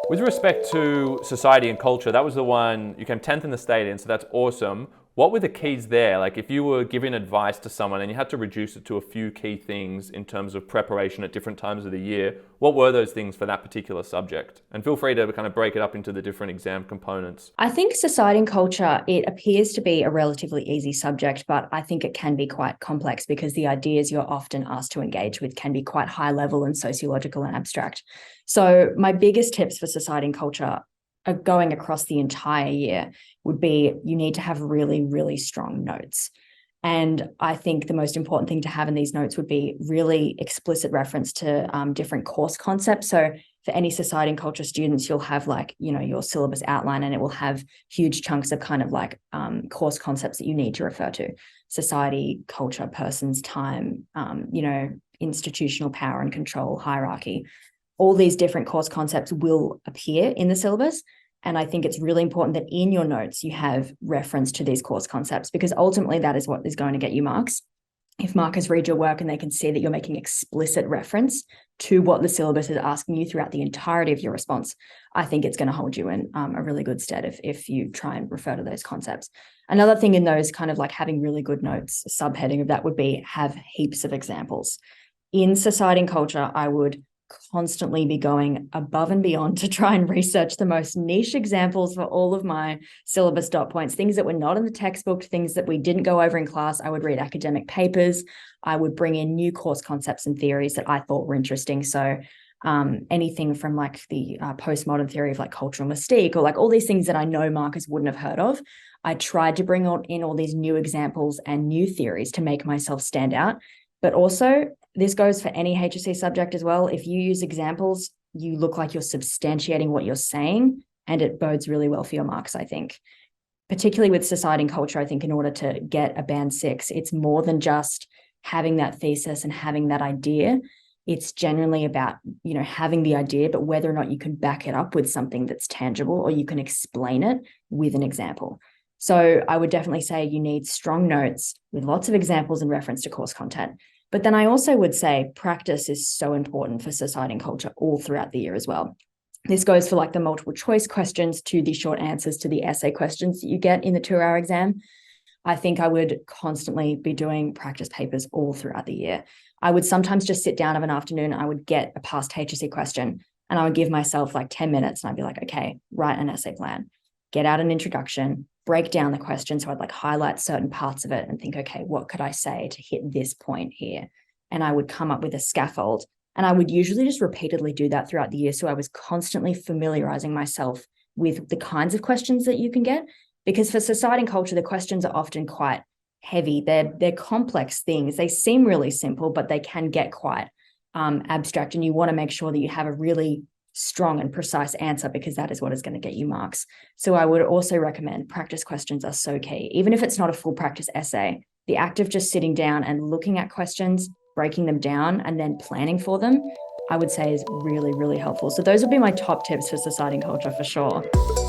With respect to society and culture, that was the one you came 10th in the state in, so that's awesome. What were the keys there? Like if you were giving advice to someone and you had to reduce it to a few key things in terms of preparation at different times of the year, what were those things for that particular subject? And feel free to kind of break it up into the different exam components. I think society and culture, it appears to be a relatively easy subject, but I think it can be quite complex because the ideas you're often asked to engage with can be quite high level and sociological and abstract. So my biggest tips for society and culture are going across the entire year would be you need to have really, really strong notes. And I think the most important thing to have in these notes would be really explicit reference to different course concepts. So for any society and culture students, you'll have your syllabus outline, and it will have huge chunks of kind of course concepts that you need to refer to: society, culture, persons, time, institutional power and control, hierarchy. All these different course concepts will appear in the syllabus. And I think it's really important that in your notes, you have reference to these course concepts, because ultimately that is what is going to get you marks. If markers read your work and they can see that you're making explicit reference to what the syllabus is asking you throughout the entirety of your response, I think it's going to hold you in a really good stead if you try and refer to those concepts. Another thing in those kind of like having really good notes, subheading of that would be have heaps of examples. In society and culture, I would constantly be going above and beyond to try and research the most niche examples for all of my syllabus dot points, things that were not in the textbook, things that we didn't go over in class. I would read academic papers. I would bring in new course concepts and theories that I thought were interesting. So anything from like the postmodern theory of like cultural mystique, or like all these things that I know markers wouldn't have heard of. I tried to bring in all these new examples and new theories to make myself stand out. But also, this goes for any HSC subject as well. If you use examples, you look like you're substantiating what you're saying, and it bodes really well for your marks, I think. Particularly with society and culture, I think in order to get a band 6, it's more than just having that thesis and having that idea. It's generally about, having the idea, but whether or not you can back it up with something that's tangible, or you can explain it with an example. So I would definitely say you need strong notes with lots of examples and reference to course content. But then I also would say practice is so important for society and culture all throughout the year as well. This goes for like the multiple choice questions to the short answers to the essay questions that you get in the 2-hour exam. I think I would constantly be doing practice papers all throughout the year. I would sometimes just sit down of an afternoon, I would get a past HSC question, and I would give myself like 10 minutes, and I'd be like, okay, write an essay plan, get out an introduction, break down the question. So I'd like highlight certain parts of it and think, okay, what could I say to hit this point here? And I would come up with a scaffold. And I would usually just repeatedly do that throughout the year. So I was constantly familiarizing myself with the kinds of questions that you can get. Because for society and culture, the questions are often quite heavy. They're complex things. They seem really simple, but they can get quite abstract. And you want to make sure that you have a really strong and precise answer, because that is what is going to get you marks. So I would also recommend practice questions are so key. Even if it's not a full practice essay, the act of just sitting down and looking at questions, breaking them down, and then planning for them, I would say is really, really helpful. So those would be my top tips for society and culture for sure.